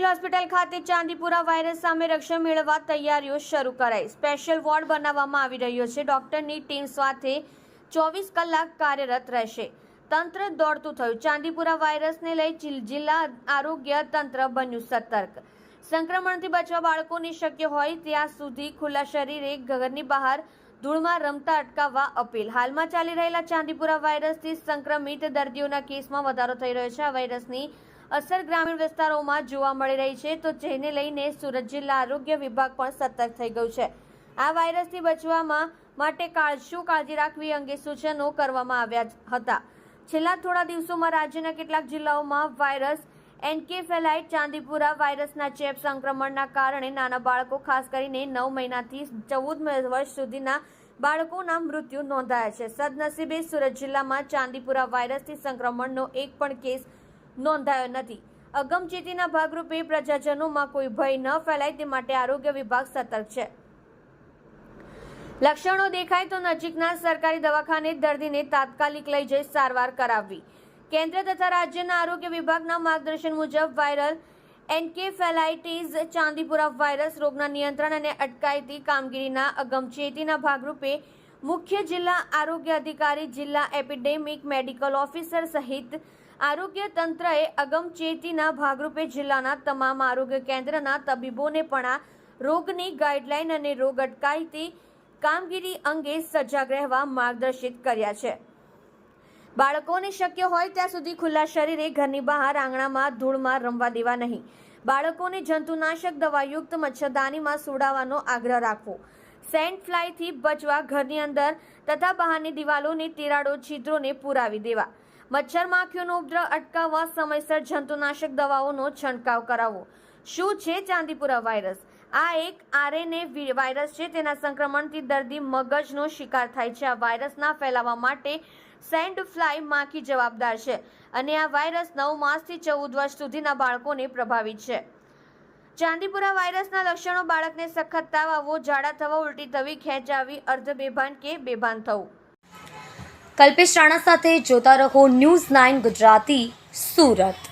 Civil hospital ખાતે Chandipura virus સામે રક્ષણ મેળવવા તૈયારીઓ શરૂ કરાઈ. સ્પેશિયલ વોર્ડ બનાવવામાં આવી રહ્યો છે. ડોક્ટરની ટીમ સાથે 24 કલાક કાર્યરત રહેશે. તંત્ર દોડતું થયું. ચાંદીપુરા વાયરસને લઈ જિલ્લા આરોગ્ય તંત્ર બન્યું સતર્ક. સંક્રમણથી બચવા બાળકોને શક્ય હોય ત્યાં સુધી ખુલ્લા શરીરે ઘરની બહાર ધૂળમાં રમતા અટકાવવા અપીલ. હાલમાં ચાલી રહેલા ચાંદીપુરા વાયરસથી સંક્રમિત દર્દીઓના કેસમાં વધારો થઈ રહ્યો છે. આ વાયરસની અસર ગ્રામીણ વિસ્તારોમાં જોવા મળી રહી છે, તો જેને લઈને સુરત જિલ્લા આરોગ્ય વિભાગ પણ સતર્ક થઈ ગયું છે. આ વાયરસથી બચવામાં માટે શું કાળજી રાખવી અંગે સૂચનો કરવામાં આવ્યા હતા. છેલ્લા થોડા દિવસોમાં રાજ્યના કેટલાક જિલ્લાઓમાં વાયરસ એન્કેફેલાઇટ ચાંદીપુરા વાયરસના ચેપ સંક્રમણના કારણે નાના બાળકો, ખાસ કરીને 9 મહિનાથી 14 વર્ષ સુધીના બાળકોના મૃત્યુ નોંધાયા છે. સદનસીબે સુરત જિલ્લામાં ચાંદીપુરા વાયરસથી સંક્રમણનો એક પણ કેસ નોંધાયો નથી. અગમચેતીના ભાગરૂપે પ્રજાજનોમાં કોઈ ભય ન ફેલાય તે માટે આરોગ્ય વિભાગ સતર્ક છે. લક્ષણો દેખાય તો નજીકના સરકારી દવાખાને દર્દીને તાત્કાલિક લઈ જઈ સારવાર કરાવવી. કેન્દ્ર તથા રાજ્યના આરોગ્ય વિભાગના માર્ગદર્શન મુજબ વાયરલ એન્કેફેલાઇટિસ ચાંદીપુરા વાયરસ રોગના નિયંત્રણ અને અટકાયતી કામગીરીના અગમચેતીના ભાગરૂપે મુખ્ય જિલ્લા આરોગ્ય અધિકારી, જિલ્લા એપિડેમિક મેડિકલ ઓફિસર સહિત આરોગ્ય તંત્રએ અગમચેતીના ભાગરૂપે જિલ્લાના તમામ આરોગ્ય કેન્દ્રના તબીબોને પણ આ રોગની ગાઈડલાઈન અને રોગ અટકાયતી કામગીરી અંગે સજાગ રહેવા માર્ગદર્શિત કર્યા છે. બાળકોને શક્ય હોય ત્યાં સુધી ખુલ્લા શરીરે ઘરની બહાર આંગણામાં ધૂળમાં રમવા દેવા નહીં. બાળકોને જંતુનાશક દવાયુક્ત મચ્છરદાનીમાં સુડાવવાનો આગ્રહ રાખવો. સેન્ડ ફ્લાયથી બચવા ઘરની અંદર તથા બહારની દિવાલોની તિરાડો, છિદ્રોને પુરાવી દેવા. મચ્છર માખીઓનો ઉપદ્રવ અટકાવવા સમયસર જંતુનાશક દવાઓનો છંટકાવ કરાવવો. શું છે ચાંદીપુરા વાયરસ? આ એક આરએનએ વાયરસ છે. તેના સંક્રમણથી દર્દી મગજનો શિકાર થાય છે. આ વાયરસના ફેલાવા માટે સેન્ડ ફ્લાય માખી જવાબદાર છે અને આ વાયરસ 9 માસથી 14 વર્ષ સુધીના બાળકોને પ્રભાવિત છે. ચાંદીપુરા વાયરસના લક્ષણો: બાળકને સખત તાવ આવવો, ઝાડા થવા, ઉલટી થવી, ખેંચાવી, અર્ધ બેભાન કે બેભાન થવું. કલ્પેશ રાણા સાથે જોતા રહો ન્યૂઝ 9 ગુજરાતી, સુરત.